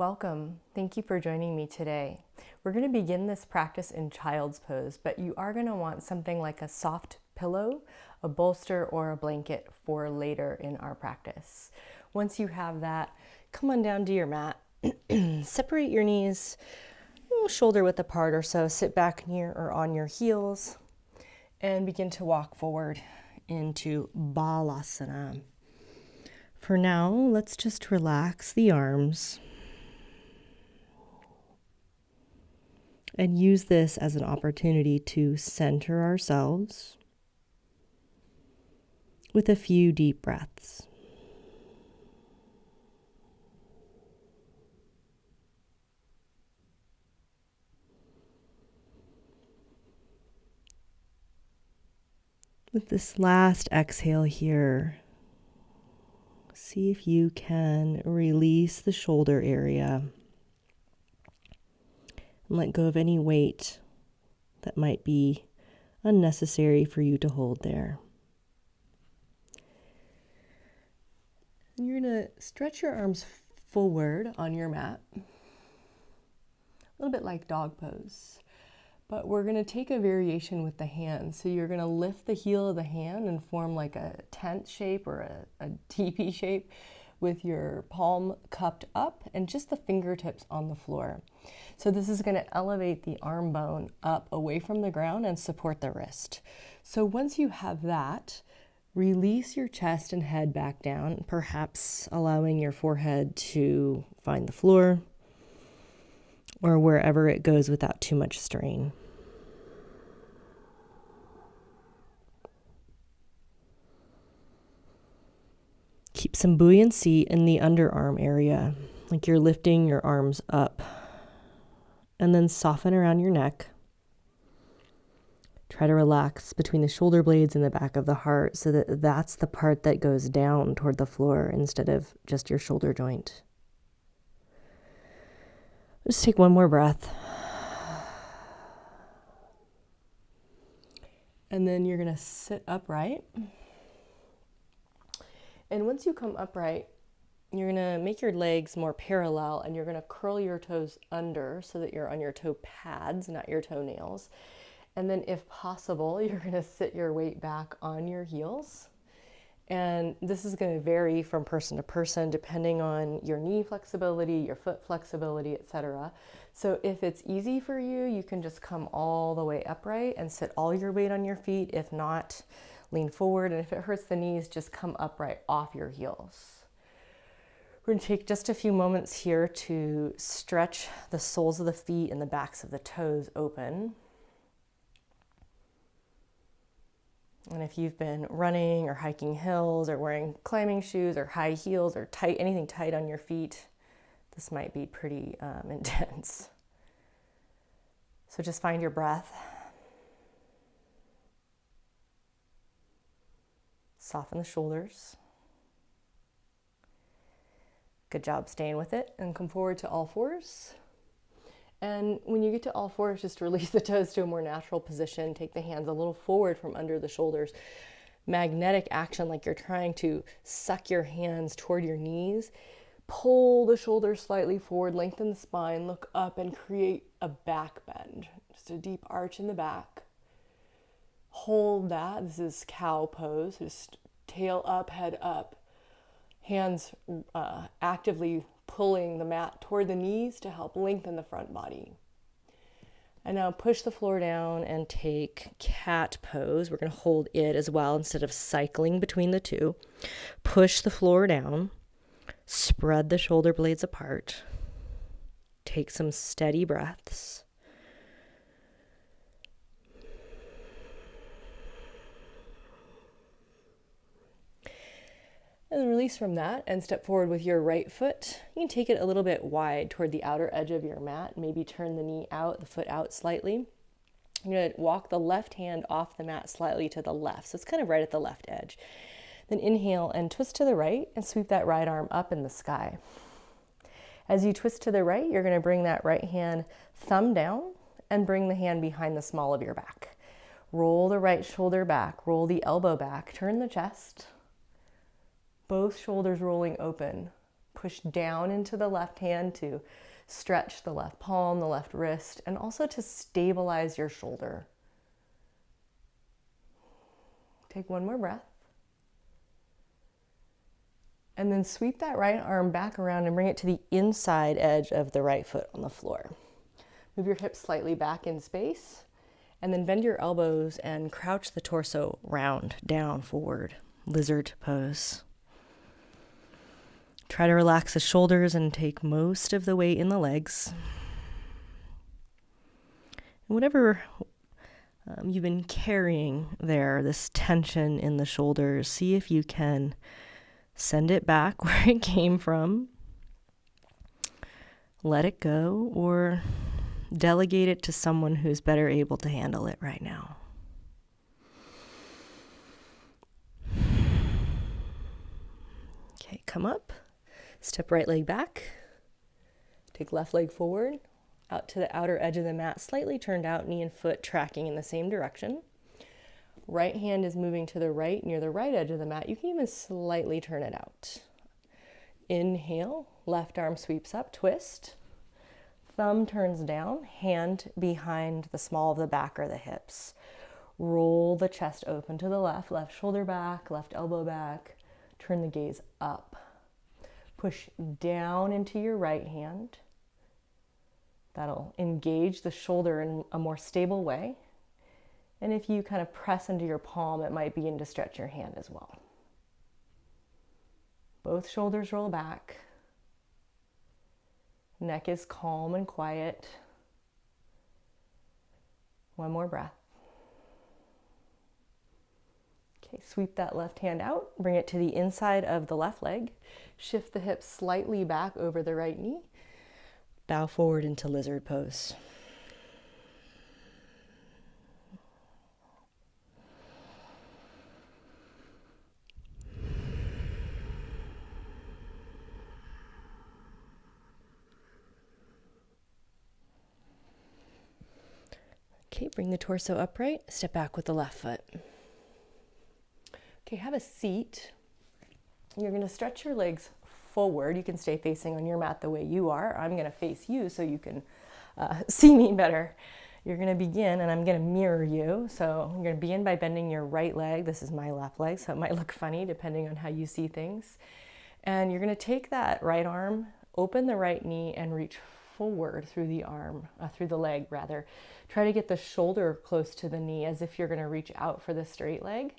Welcome. Thank you for joining me today. We're going to begin this practice in child's pose, but you are going to want something like a soft pillow, a bolster, or a blanket for later in our practice. Once you have that, come on down to your mat. Separate your knees, shoulder width apart or so. Sit back near or on your heels and begin to walk forward into Balasana. For now, let's just relax the arms and use this as an opportunity to center ourselves with a few deep breaths. With this last exhale here, see if you can release the shoulder area and let go of any weight that might be unnecessary for you to hold there. And you're going to stretch your arms forward on your mat, a little bit like dog pose. But we're going to take a variation with the hands. So you're going to lift the heel of the hand and form like a tent shape or a teepee shape with your palm cupped up and just the fingertips on the floor. So this is going to elevate the arm bone up away from the ground and support the wrist. So once you have that, release your chest and head back down, perhaps allowing your forehead to find the floor or wherever it goes without too much strain. Keep some buoyancy in the underarm area, like you're lifting your arms up. And then soften around your neck. Try to relax between the shoulder blades and the back of the heart so that that's the part that goes down toward the floor instead of just your shoulder joint. Just take one more breath. And then you're going to sit upright. And once you come upright, you're going to make your legs more parallel and you're going to curl your toes under so that you're on your toe pads, not your toenails. And then if possible, you're going to sit your weight back on your heels. And this is going to vary from person to person depending on your knee flexibility, your foot flexibility, etc. So if it's easy for you, you can just come all the way upright and sit all your weight on your feet. If not, lean forward. And if it hurts the knees, just come upright off your heels. We're going to take just a few moments here to stretch the soles of the feet and the backs of the toes open. And if you've been running or hiking hills or wearing climbing shoes or high heels or anything tight on your feet, this might be pretty intense. So just find your breath. Soften the shoulders. Good job staying with it, and come forward to all fours. And when you get to all fours, just release the toes to a more natural position. Take the hands a little forward from under the shoulders. Magnetic action, like you're trying to suck your hands toward your knees. Pull the shoulders slightly forward, lengthen the spine, look up and create a back bend. Just a deep arch in the back. Hold that. This is cow pose. Just tail up, head up. Hands actively pulling the mat toward the knees to help lengthen the front body. And now push the floor down and take cat pose. We're going to hold it as well instead of cycling between the two. Push the floor down. Spread the shoulder blades apart. Take some steady breaths. And then release from that and step forward with your right foot. You can take it a little bit wide toward the outer edge of your mat. Maybe turn the knee out, the foot out slightly. You're going to walk the left hand off the mat slightly to the left. So it's kind of right at the left edge. Then inhale and twist to the right and sweep that right arm up in the sky. As you twist to the right, you're going to bring that right hand thumb down and bring the hand behind the small of your back. Roll the right shoulder back, roll the elbow back, turn the chest. Both shoulders rolling open. Push down into the left hand to stretch the left palm, the left wrist, and also to stabilize your shoulder. Take one more breath. And then sweep that right arm back around and bring it to the inside edge of the right foot on the floor. Move your hips slightly back in space, and then bend your elbows and crouch the torso round, down, forward, lizard pose. Try to relax the shoulders and take most of the weight in the legs. And whatever you've been carrying there, this tension in the shoulders, see if you can send it back where it came from. Let it go, or delegate it to someone who's better able to handle it right now. Okay, come up. Step right leg back. Take left leg forward, out to the outer edge of the mat, slightly turned out, knee and foot tracking in the same direction. Right hand is moving to the right, near the right edge of the mat. You can even slightly turn it out. Inhale, left arm sweeps up, twist. Thumb turns down, hand behind the small of the back or the hips. Roll the chest open to the left, left shoulder back, left elbow back. Turn the gaze up. Push down into your right hand. That'll engage the shoulder in a more stable way. And if you kind of press into your palm, it might begin to stretch your hand as well. Both shoulders roll back. Neck is calm and quiet. One more breath. Okay, sweep that left hand out, bring it to the inside of the left leg. Shift the hips slightly back over the right knee. Bow forward into lizard pose. Okay, bring the torso upright, step back with the left foot. Okay, have a seat. You're going to stretch your legs forward. You can stay facing on your mat the way you are. I'm going to face you so you can see me better. You're going to begin, and I'm going to mirror you. So you're going to begin by bending your right leg. This is my left leg, so it might look funny depending on how you see things. And you're going to take that right arm, open the right knee, and reach forward through the arm, through the leg rather. Try to get the shoulder close to the knee as if you're going to reach out for the straight leg.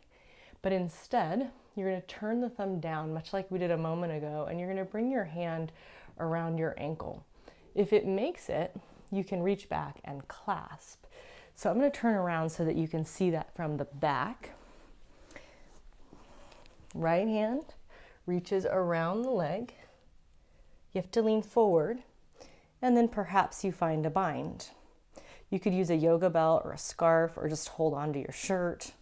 But instead, you're going to turn the thumb down, much like we did a moment ago, and you're going to bring your hand around your ankle. If it makes it, you can reach back and clasp. So I'm going to turn around so that you can see that from the back. Right hand reaches around the leg. You have to lean forward, and then perhaps you find a bind. You could use a yoga belt or a scarf, or just hold on to your shirt.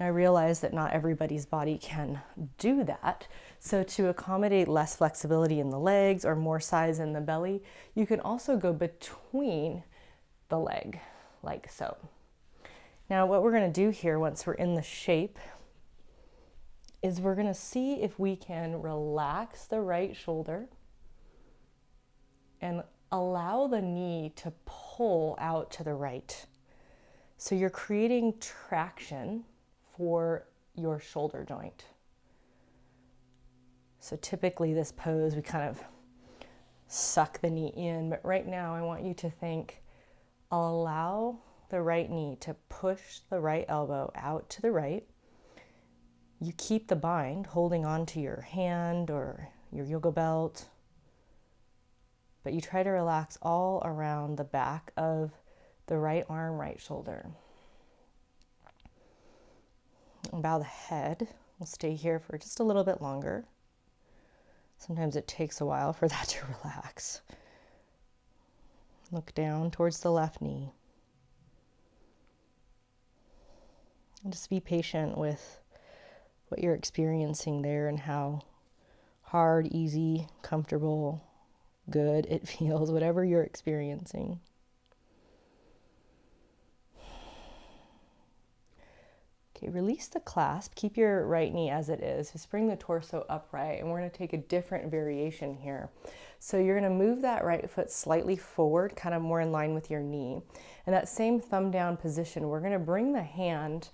Now I realize that not everybody's body can do that. So to accommodate less flexibility in the legs or more size in the belly, you can also go between the leg, like so. Now what we're going to do here once we're in the shape is we're going to see if we can relax the right shoulder and allow the knee to pull out to the right. So you're creating traction for your shoulder joint. So typically this pose, we kind of suck the knee in, but right now I want you to think, I'll allow the right knee to push the right elbow out to the right. You keep the bind, holding on to your hand or your yoga belt, but you try to relax all around the back of the right arm, right shoulder. And bow the head. We'll stay here for just a little bit longer. Sometimes it takes a while for that to relax. Look down towards the left knee. And just be patient with what you're experiencing there and how hard, easy, comfortable, good it feels, whatever you're experiencing. Okay, release the clasp. Keep your right knee as it is. Just bring the torso upright, and we're going to take a different variation here. So you're going to move that right foot slightly forward, kind of more in line with your knee. And that same thumb down position, we're going to bring the hand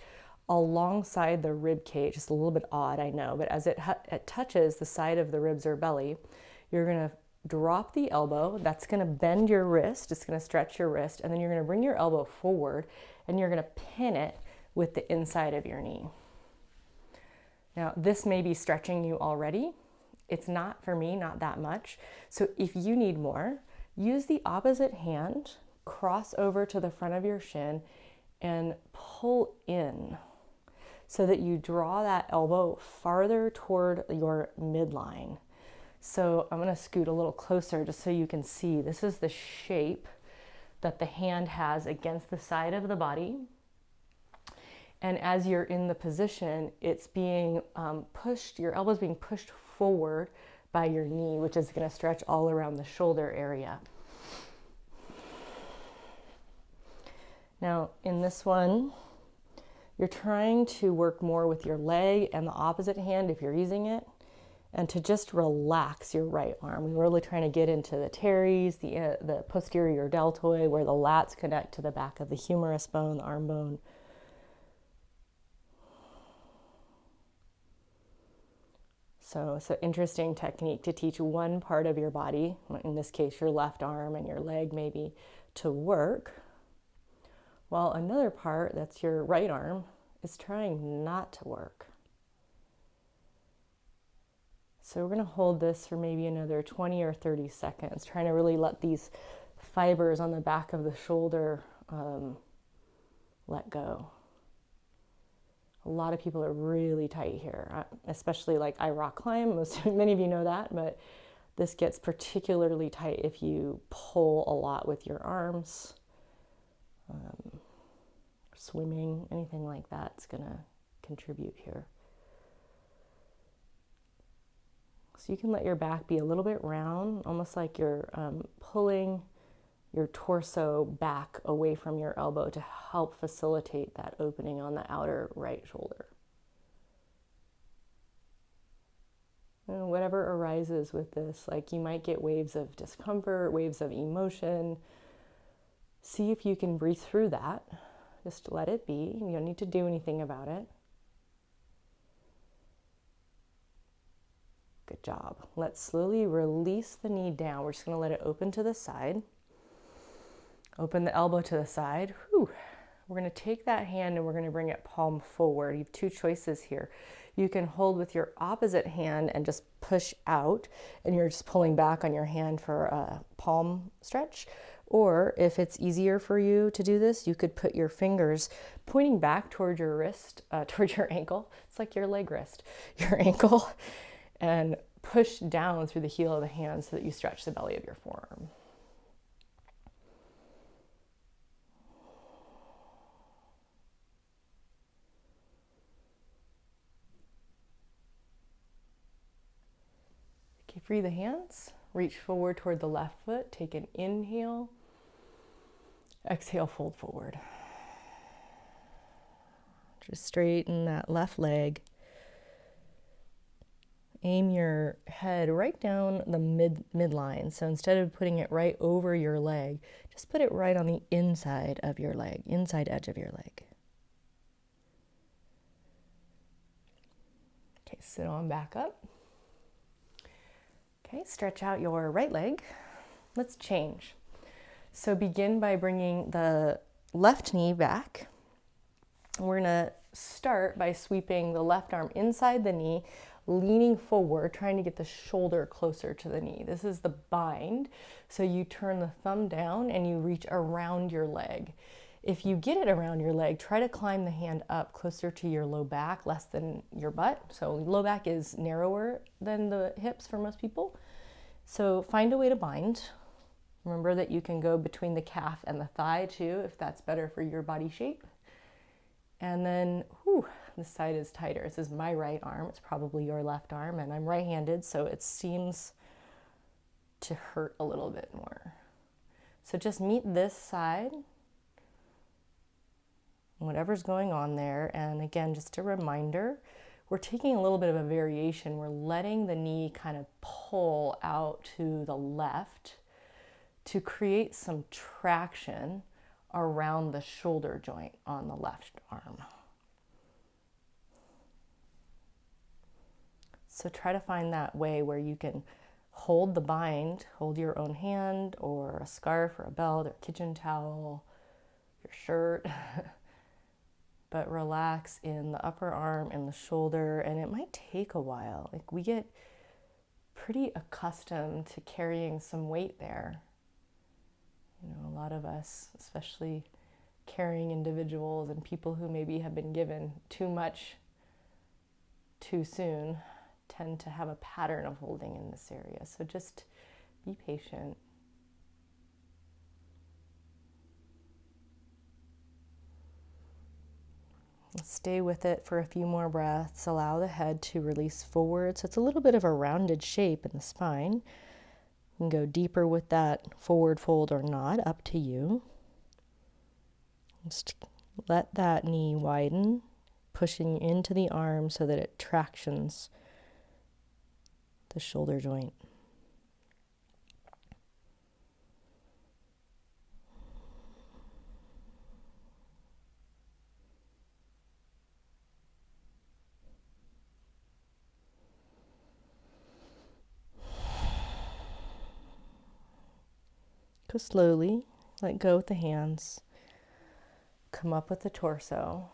alongside the rib cage. It's a little bit odd, I know, but as it touches the side of the ribs or belly, you're going to drop the elbow. That's going to bend your wrist. It's going to stretch your wrist. And then you're going to bring your elbow forward, and you're going to pin it with the inside of your knee. Now, this may be stretching you already. It's not, for me, not that much. So if you need more, use the opposite hand, cross over to the front of your shin, and pull in so that you draw that elbow farther toward your midline. So I'm going to scoot a little closer just so you can see. This is the shape that the hand has against the side of the body. And as you're in the position, it's being pushed, your elbow's being pushed forward by your knee, which is going to stretch all around the shoulder area. Now, in this one, you're trying to work more with your leg and the opposite hand if you're using it, and to just relax your right arm. We're really trying to get into the teres, the posterior deltoid, where the lats connect to the back of the humerus bone, the arm bone. So it's an interesting technique to teach one part of your body, in this case your left arm and your leg maybe, to work, while another part, that's your right arm, is trying not to work. So we're going to hold this for maybe another 20 or 30 seconds, trying to really let these fibers on the back of the shoulder let go. A lot of people are really tight here, especially like I rock climb. Many of you know that, but this gets particularly tight if you pull a lot with your arms. Swimming, anything like that's going to contribute here. So you can let your back be a little bit round, almost like you're pulling your torso back away from your elbow to help facilitate that opening on the outer right shoulder. Whatever arises with this, like you might get waves of discomfort, waves of emotion. See if you can breathe through that. Just let it be. You don't need to do anything about it. Good job. Let's slowly release the knee down. We're just going to let it open to the side. Open the elbow to the side. Whew. We're going to take that hand and we're going to bring it palm forward. You have two choices here. You can hold with your opposite hand and just push out, and you're just pulling back on your hand for a palm stretch. Or if it's easier for you to do this, you could put your fingers pointing back toward your wrist, toward your ankle. It's like your leg wrist, your ankle, and push down through the heel of the hand so that you stretch the belly of your forearm. Okay, free the hands. Reach forward toward the left foot. Take an inhale. Exhale, fold forward. Just straighten that left leg. Aim your head right down the midline. So instead of putting it right over your leg, just put it right on the inside of your leg, inside edge of your leg. Okay, sit on back up. Okay, stretch out your right leg. Let's change. So begin by bringing the left knee back. We're gonna start by sweeping the left arm inside the knee, leaning forward, trying to get the shoulder closer to the knee. This is the bind. So you turn the thumb down and you reach around your leg. If you get it around your leg, try to climb the hand up closer to your low back, less than your butt. So low back is narrower than the hips for most people. So find a way to bind. Remember that you can go between the calf and the thigh too, if that's better for your body shape. And then, this side is tighter. This is my right arm. It's probably your left arm, and I'm right-handed, so it seems to hurt a little bit more. So just meet this side. whatever's going on there. And again, just a reminder, we're taking a little bit of a variation. We're letting the knee kind of pull out to the left to create some traction around the shoulder joint on the left arm. So try to find that way where you can hold the bind, hold your own hand or a scarf or a belt or kitchen towel, your shirt, but relax in the upper arm and the shoulder, and it might take a while. Like, we get pretty accustomed to carrying some weight there. You know, a lot of us, especially carrying individuals and people who maybe have been given too much too soon, tend to have a pattern of holding in this area. So just be patient. Stay with it for a few more breaths. Allow the head to release forward. So it's a little bit of a rounded shape in the spine. You can go deeper with that forward fold or not, up to you. Just let that knee widen, pushing into the arm so that it tractions the shoulder joint. Go slowly, let go with the hands. Come up with the torso.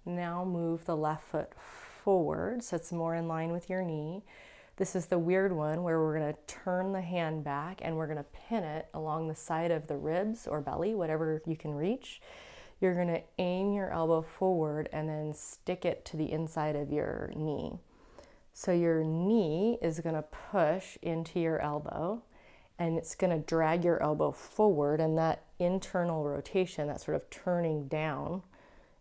Now move the left foot forward so it's more in line with your knee. This is the weird one where we're going to turn the hand back and we're going to pin it along the side of the ribs or belly, whatever you can reach. You're going to aim your elbow forward and then stick it to the inside of your knee. So your knee is going to push into your elbow and it's going to drag your elbow forward, and that internal rotation, that sort of turning down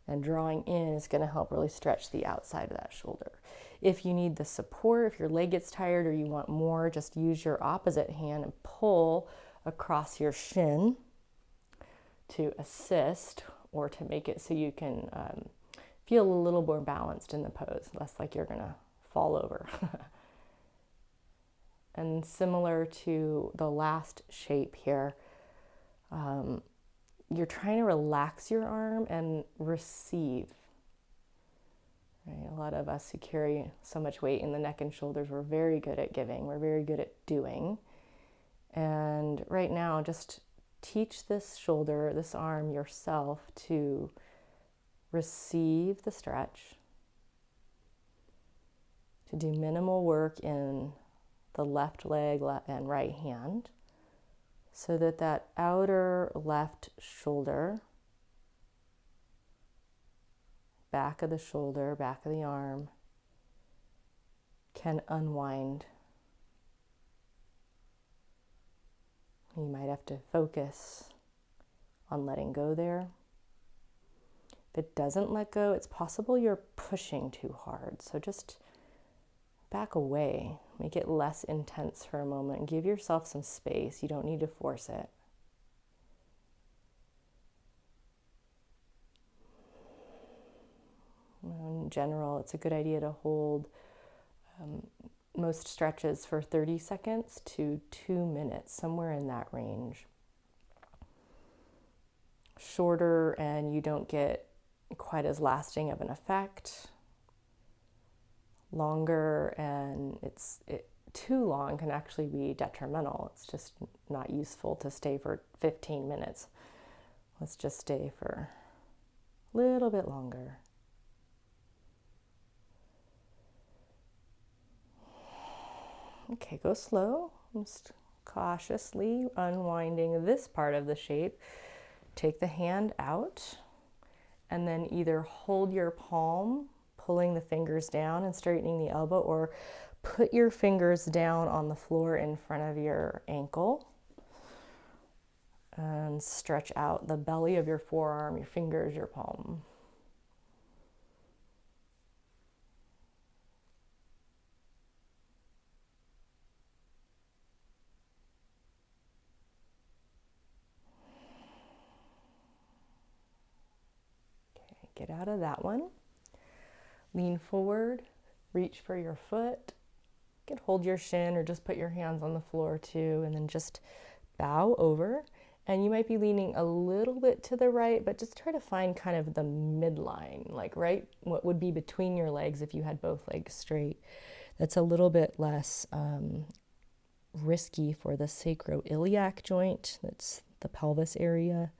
and drawing in, is going to help really stretch the outside of that shoulder. If you need the support, if your leg gets tired or you want more, just use your opposite hand and pull across your shin to assist or to make it so you can feel a little more balanced in the pose, less like you're going to fall over. And similar to the last shape here, you're trying to relax your arm and receive. Right? A lot of us who carry so much weight in the neck and shoulders, we're very good at giving. We're very good at doing. And right now, just teach this shoulder, this arm yourself to receive the stretch, to do minimal work in the left leg and right hand, so that that outer left shoulder, back of the shoulder, back of the arm, can unwind. You might have to focus on letting go there. If it doesn't let go, it's possible you're pushing too hard. So just back away. Make it less intense for a moment. Give yourself some space. You don't need to force it. In general, it's a good idea to hold most stretches for 30 seconds to 2 minutes, somewhere in that range. Shorter and you don't get quite as lasting of an effect. Longer and too long can actually be detrimental. It's just not useful to stay for 15 minutes. Let's just stay for a little bit longer. Okay, go slow. Just cautiously unwinding this part of the shape. Take the hand out and then either hold your palm, pulling the fingers down and straightening the elbow, or put your fingers down on the floor in front of your ankle and stretch out the belly of your forearm, your fingers, your palm. Get out of that one. Lean forward, reach for your foot. You can hold your shin or just put your hands on the floor too, and then just bow over. And you might be leaning a little bit to the right, but just try to find kind of the midline, like right what would be between your legs if you had both legs straight. That's a little bit less risky for the sacroiliac joint. That's the pelvis area.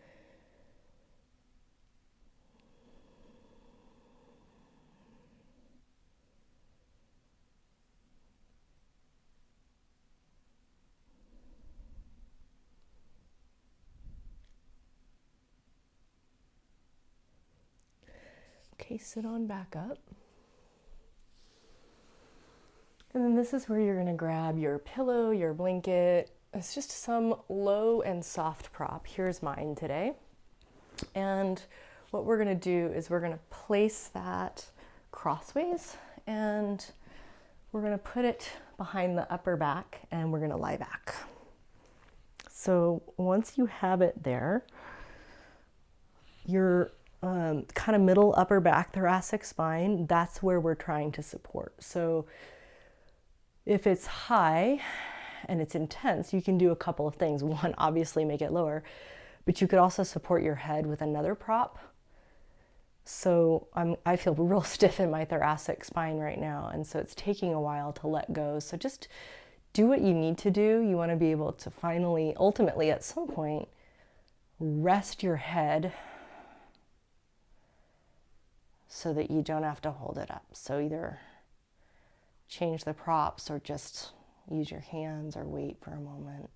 Okay, sit on back up. And then this is where you're going to grab your pillow, your blanket. It's just some low and soft prop. Here's mine today. And what we're going to do is we're going to place that crossways and we're going to put it behind the upper back and we're going to lie back. So once you have it there, your kind of middle upper back thoracic spine, that's where we're trying to support. So if it's high and it's intense, you can do a couple of things. One, obviously make it lower, but you could also support your head with another prop. So I feel real stiff in my thoracic spine right now, and so it's taking a while to let go. So just do what you need to do. You want to be able to finally, ultimately at some point, rest your head so that you don't have to hold it up. So either change the props or just use your hands or wait for a moment.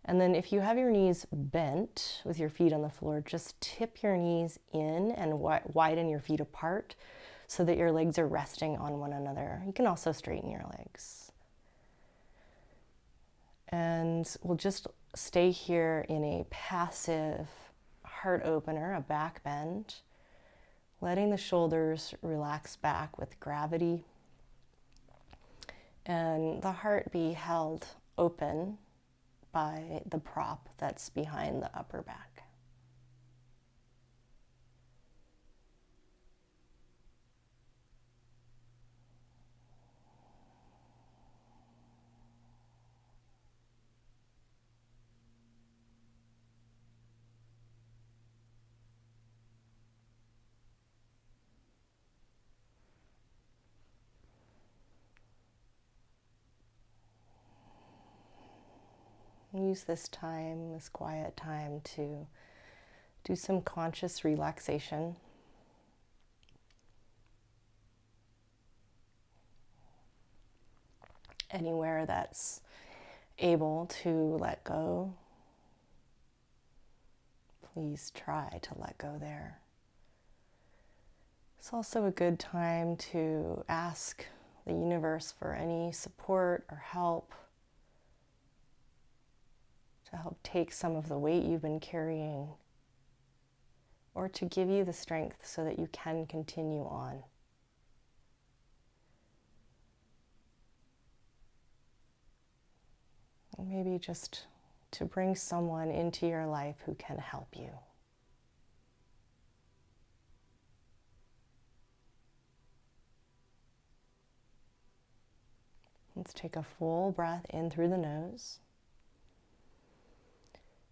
And then if you have your knees bent with your feet on the floor, just tip your knees in and widen your feet apart so that your legs are resting on one another. You can also straighten your legs. And we'll just stay here in a passive heart opener, a back bend, letting the shoulders relax back with gravity and the heart be held open by the prop that's behind the upper back. Use this time, this quiet time, to do some conscious relaxation. Anywhere that's able to let go, please try to let go there. It's also a good time to ask the universe for any support or help to help take some of the weight you've been carrying, or to give you the strength so that you can continue on. And maybe just to bring someone into your life who can help you. Let's take a full breath in through the nose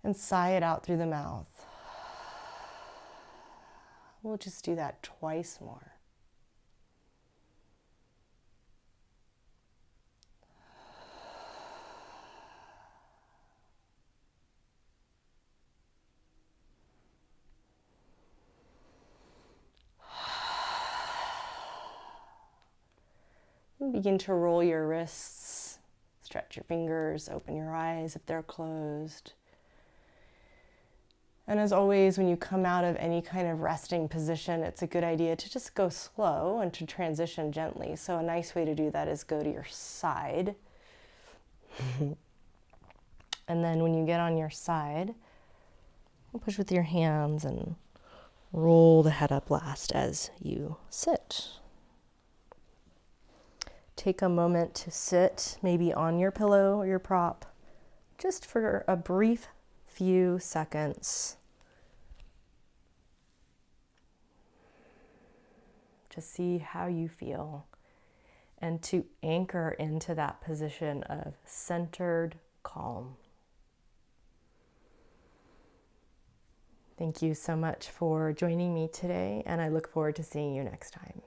and sigh it out through the mouth. We'll just do that twice more. And begin to roll your wrists, stretch your fingers, open your eyes if they're closed. And as always, when you come out of any kind of resting position, it's a good idea to just go slow and to transition gently. So a nice way to do that is go to your side. And then when you get on your side, push with your hands and roll the head up last as you sit. Take a moment to sit, maybe on your pillow or your prop, just for a brief few seconds. to see how you feel and to anchor into that position of centered calm. Thank you so much for joining me today, and I look forward to seeing you next time.